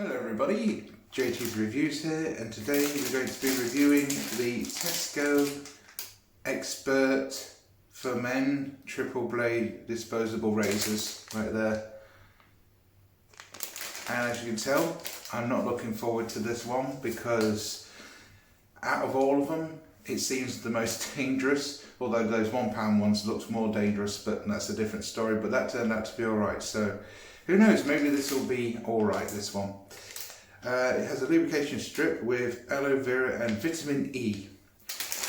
Hello everybody, JT's Reviews here, and today we're going to be reviewing the Tesco Expert for Men triple blade disposable razors right there. And as you can tell, I'm not looking forward to this one because out of all of them it seems the most dangerous, although those £1 ones looked more dangerous, but that's a different story. But that turned out to be alright, so who knows, maybe this will be alright, this one. It has a lubrication strip with aloe vera and vitamin E.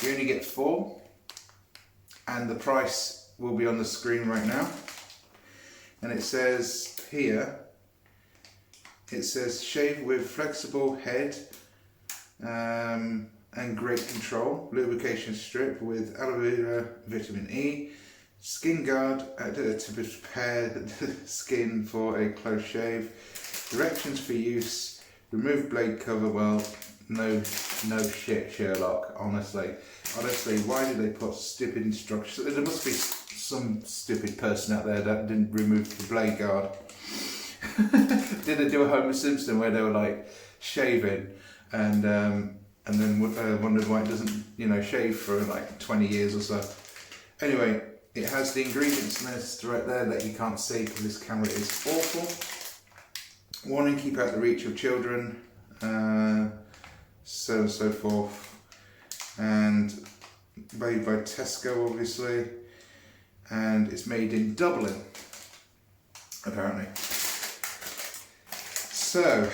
You only get 4, and the price will be on the screen right now. And it says here, it says shave with flexible head and great control, lubrication strip with aloe vera, vitamin E, skin guard to prepare the skin for a close shave, directions for use, remove blade cover. Well, no shit, Sherlock, honestly, why did they put stupid instructions? There must be some stupid person out there that didn't remove the blade guard. Did they do a Homer Simpson where they were like shaving and then wondered why it doesn't, shave for like 20 years or so. Anyway, it has the ingredients list right there that you can't see because this camera is awful. Warning, keep out the reach of children, so and so forth. And made by Tesco, obviously. And it's made in Dublin, apparently. So,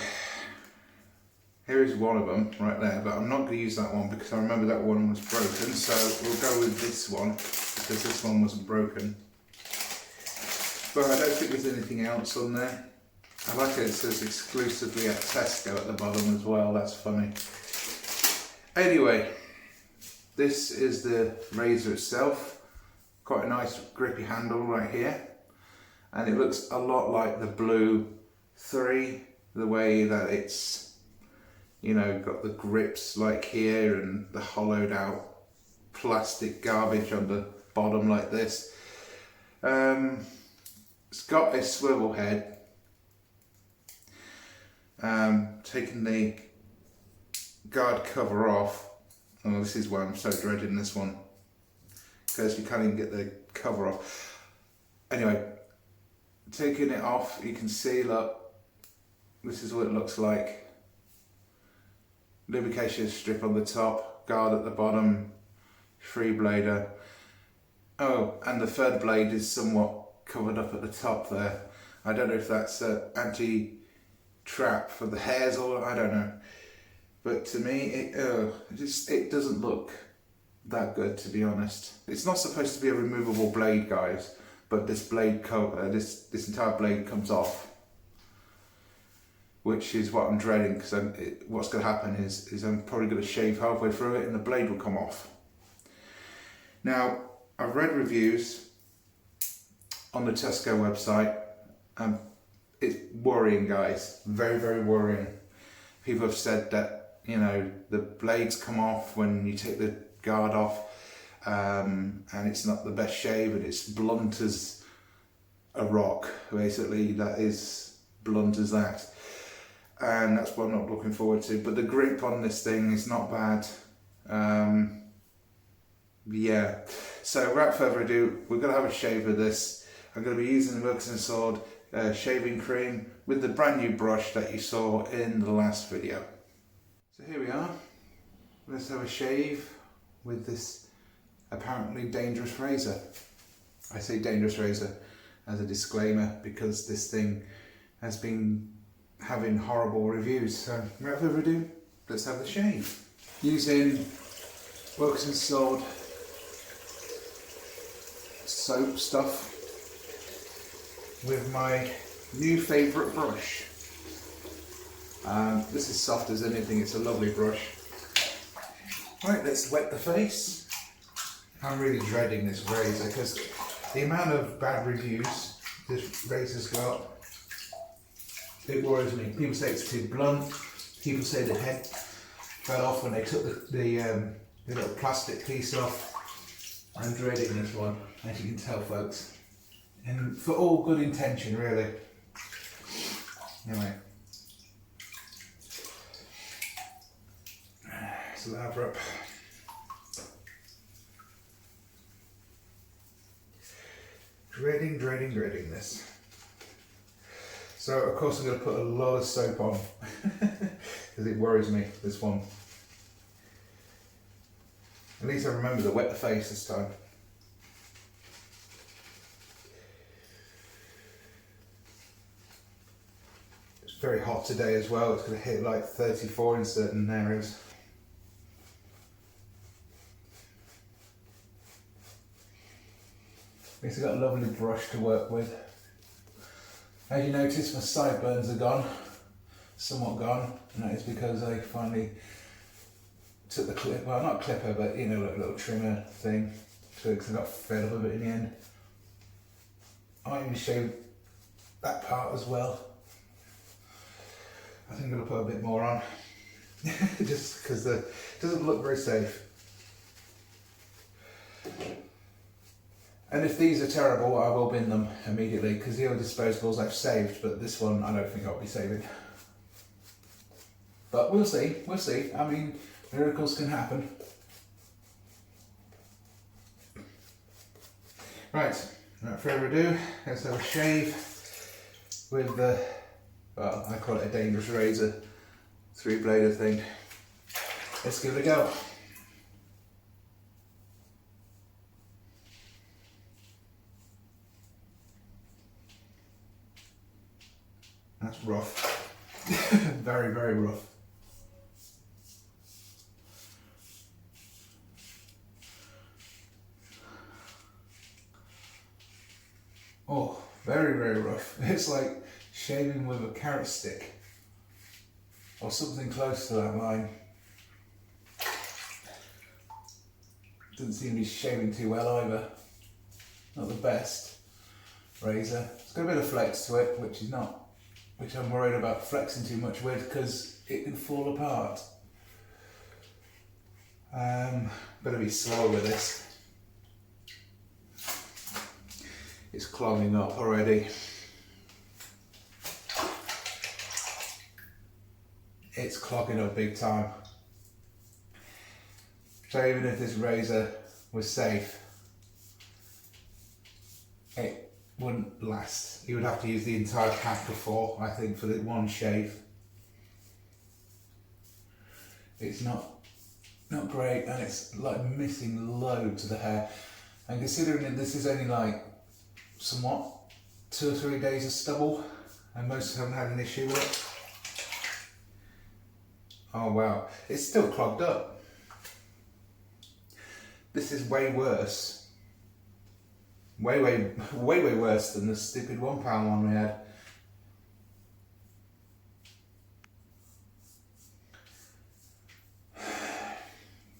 here is one of them right there, but I'm not going to use that one because I remember that one was broken, so we'll go with this one because this one wasn't broken. But I don't think there's anything else on there. I like it says exclusively at Tesco at the bottom as well, that's funny. Anyway, this is the razor itself. Quite a nice grippy handle right here. And it looks a lot like the Blue 3, the way that it's got the grips like here and the hollowed out plastic garbage on the bottom like this. It's got a swivel head. Taking the guard cover off. Oh, this is why I'm so dreading this one, because you can't even get the cover off. Anyway, taking it off, you can see, look, this is what it looks like. Lubrication strip on the top, guard at the bottom, 3-blader. Oh, and the third blade is somewhat covered up at the top there. I don't know if that's anti-trap for the hairs or I don't know. But to me, it doesn't look that good, to be honest. It's not supposed to be a removable blade, guys, but this blade cover, this entire blade comes off, which is what I'm dreading, because what's going to happen is I'm probably going to shave halfway through it and the blade will come off. Now, I've read reviews on the Tesco website, and it's worrying, guys, very, very worrying. People have said that, the blades come off when you take the guard off, and it's not the best shave, and it's blunt as a rock, basically. That is blunt as that. And that's what I'm not looking forward to. But the grip on this thing is not bad. Yeah. So without further ado, we're going to have a shave of this. I'm going to be using the Wilkinson Sword shaving cream with the brand new brush that you saw in the last video. So here we are. Let's have a shave with this apparently dangerous razor. I say dangerous razor as a disclaimer because this thing has been having horrible reviews. So without further ado, let's have the shave. Using Wilkinson Sword soap stuff with my new favourite brush. This is soft as anything, it's a lovely brush. Right, let's wet the face. I'm really dreading this razor because the amount of bad reviews this razor's got, it worries me. People say it's too blunt, people say the head fell off when they took the little plastic piece off. I'm dreading this one, as you can tell, folks. And for all good intention, really. Anyway, lather up. Dreading this. So of course I'm going to put a lot of soap on because it worries me, this one. At least I remember to wet the face this time. It's very hot today as well. It's going to hit like 34 in certain areas. At least I've got a lovely brush to work with. As you notice, my sideburns are gone, somewhat gone, and that is because I finally took the clip, well not clipper, but you know, like a little trimmer thing, so because I got fed up of it in the end. I might even shave that part as well. I think I'm going to put a bit more on, just because it doesn't look very safe. And if these are terrible, I will bin them immediately, because the other disposables I've saved, but this one I don't think I'll be saving. But we'll see, I mean, miracles can happen. Right, without further ado, let's have a shave with the, well, I call it a dangerous razor, 3-bladed thing. Let's give it a go. That's rough. Very, very rough. Oh, very, very rough. It's like shaving with a carrot stick or something close to that line. Doesn't seem to be shaving too well either. Not the best razor. It's got a bit of flex to it, which I'm worried about flexing too much with because it can fall apart. Better be slow with this. It's clogging up already. It's clogging up big time. So even if this razor was safe, it wouldn't last. You would have to use the entire pack before, I think, for the one shave. It's not great, and it's like missing loads of the hair. And considering that this is only like somewhat 2 or 3 days of stubble, and most haven't had an issue with it. Oh wow, it's still clogged up. This is way worse. Way worse than the stupid £1 one we had.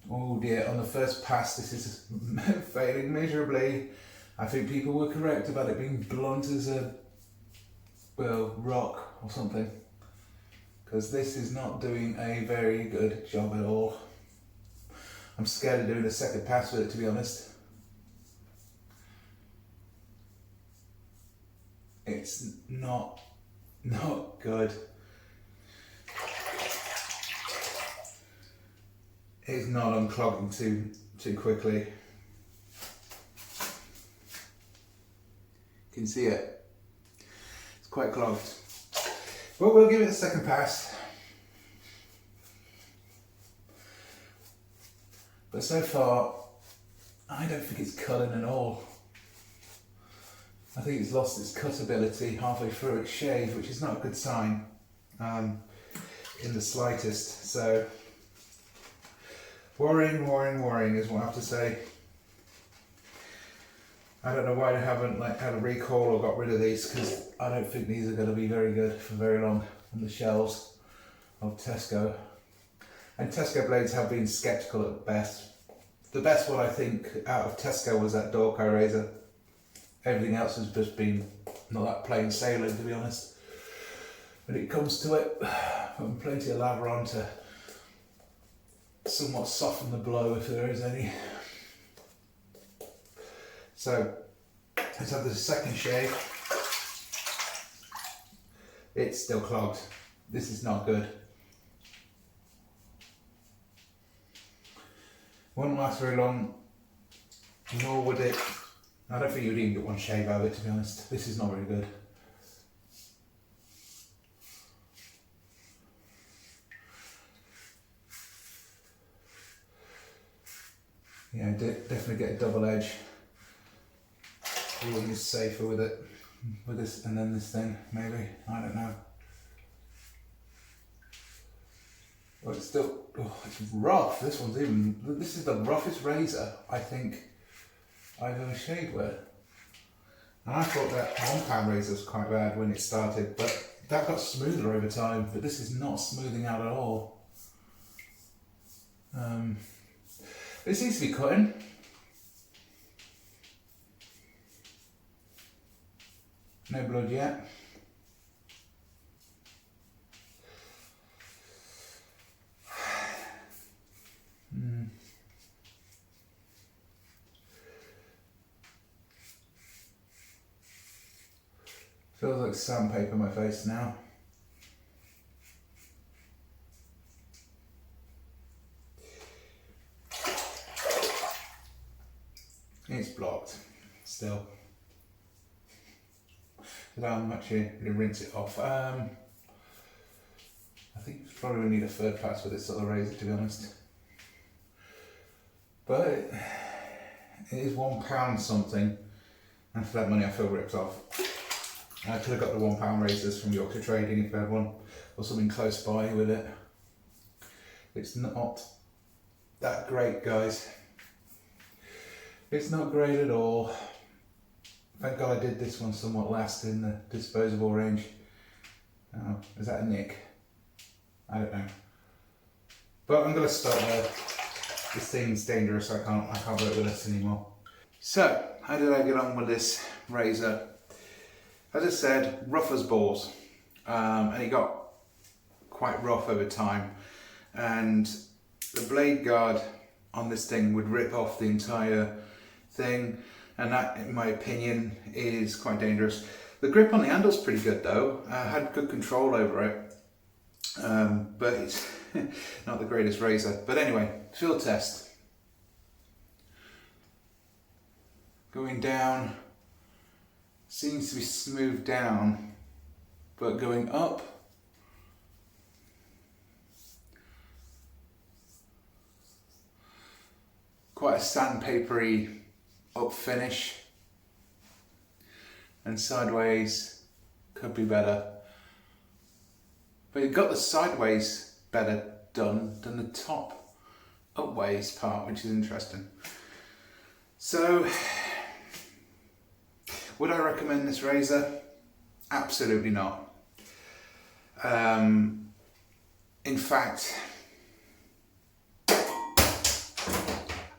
Oh dear, on the first pass this is failing miserably. I think people were correct about it being blunt as a, well, rock or something. Because this is not doing a very good job at all. I'm scared of doing a second pass with it, to be honest. It's not good. It's not unclogging too quickly. You can see it. It's quite clogged. But we'll give it a second pass. But so far, I don't think it's cutting at all. I think it's lost its cut ability halfway through its shave, which is not a good sign in the slightest. So, worrying is what I have to say. I don't know why they haven't had a recall or got rid of these, because I don't think these are going to be very good for very long on the shelves of Tesco. And Tesco blades have been sceptical at best. The best one I think out of Tesco was that Dorco razor. Everything else has just been not that plain sailing, to be honest. When it comes to it, putting plenty of lather on to somewhat soften the blow if there is any. So let's have the second shave. It's still clogged. This is not good. Wouldn't last very long, nor would it. I don't think you'd even get one shave out of it, to be honest. This is not very good. Yeah, definitely get a double edge. One is safer with it, with this, and then this thing, maybe, I don't know. But it's still, oh, it's rough. This is the roughest razor I think I've ever shaved with. And I thought that £1 razor was quite bad when it started, but that got smoother over time, but this is not smoothing out at all. It seems to be cutting. No blood yet. Feels like sandpaper on my face now. It's blocked still. I'm actually going to rinse it off. I think you probably need a third pass with this sort of razor, to be honest. But it is £1 something, and for that money I feel ripped off. I could have got the £1 razors from Yorkshire Trading if I had one, or something close by with it. It's not that great, guys. It's not great at all. Thank God I did this one somewhat last in the disposable range. Oh, is that a nick? I don't know. But I'm going to stop there. This thing's dangerous. I can't work with this anymore. So, how did I get on with this razor? As I said, rough as balls. And it got quite rough over time. And the blade guard on this thing would rip off the entire thing. And that, in my opinion, is quite dangerous. The grip on the handle's pretty good though. I had good control over it, but it's not the greatest razor. But anyway, field test. Going down, seems to be smoothed down, but going up, quite a sandpapery up finish, and sideways could be better, but you've got the sideways better done than the top upways part, which is interesting. So would I recommend this razor? Absolutely not. In fact,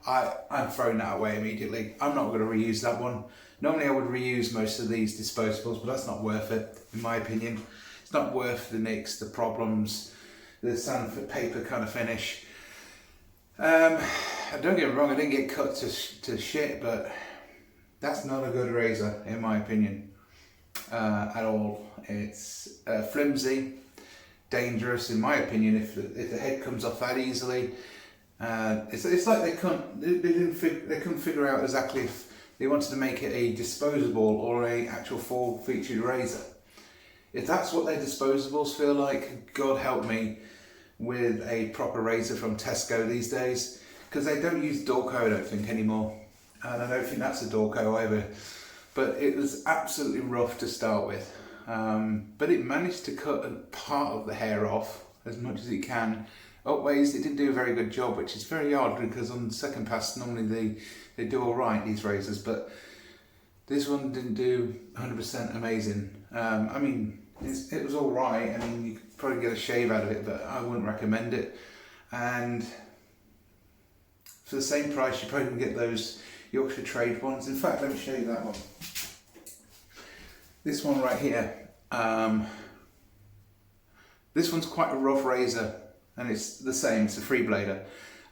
I'm throwing that away immediately. I'm not going to reuse that one. Normally I would reuse most of these disposables, but that's not worth it, in my opinion. It's not worth the nicks, the problems, the sandpaper kind of finish. Don't get me wrong, I didn't get cut to shit, but that's not a good razor, in my opinion, at all. It's flimsy, dangerous, in my opinion, if the head comes off that easily. It's like they couldn't figure out exactly if they wanted to make it a disposable or a actual full featured razor. If that's what their disposables feel like, God help me with a proper razor from Tesco these days, because they don't use Dorco, I don't think, anymore, and I don't think that's a Dorco either. But it was absolutely rough to start with, but it managed to cut a part of the hair off as much as it can. Upways, it didn't do a very good job, which is very odd, because on the second pass normally they do all right, these razors, but this one didn't do 100% amazing. I mean, it was all right. I mean, you could probably get a shave out of it, but I wouldn't recommend it. And for the same price, you probably can get those Yorkshire Trade ones. In fact, let me show you that one. This one right here. This one's quite a rough razor, and it's the same, it's a free blader.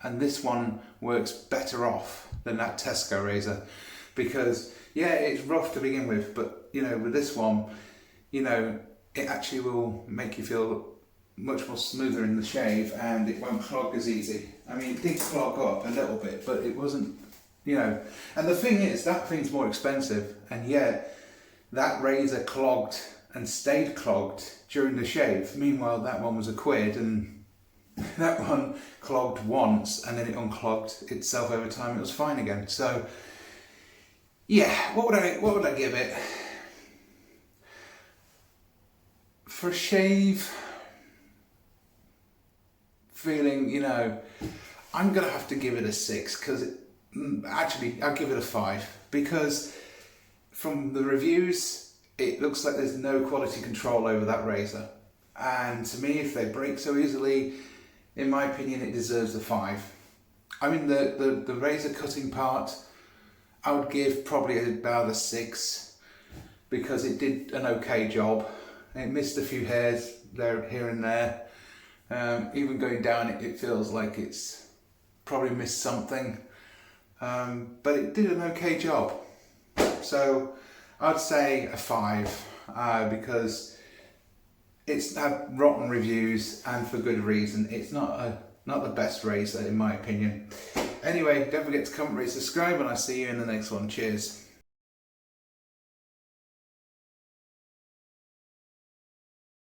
And this one works better off than that Tesco razor, because yeah, it's rough to begin with, but you know, with this one, you know, it actually will make you feel much more smoother in the shave, and it won't clog as easy. I mean, it did clog up a little bit, but it wasn't, you know. And the thing is, that thing's more expensive, and yet that razor clogged and stayed clogged during the shave. Meanwhile, that one was £1, and that one clogged once, and then it unclogged itself over time. It was fine again. So, yeah, what would I give it? For a shave, feeling, you know, I'm gonna have to give it a 6, because actually I'll give it a 5, because from the reviews it looks like there's no quality control over that razor, and to me, if they break so easily, in my opinion, it deserves a 5. I mean, the razor cutting part, I would give probably about a 6, because it did an okay job. It missed a few hairs there, here and there. Even going down it feels like it's probably missed something, but it did an okay job. So I'd say a 5, because it's had rotten reviews, and for good reason. It's not the best razor in my opinion. Anyway, don't forget to comment, rate, subscribe, and I'll see you in the next one. Cheers.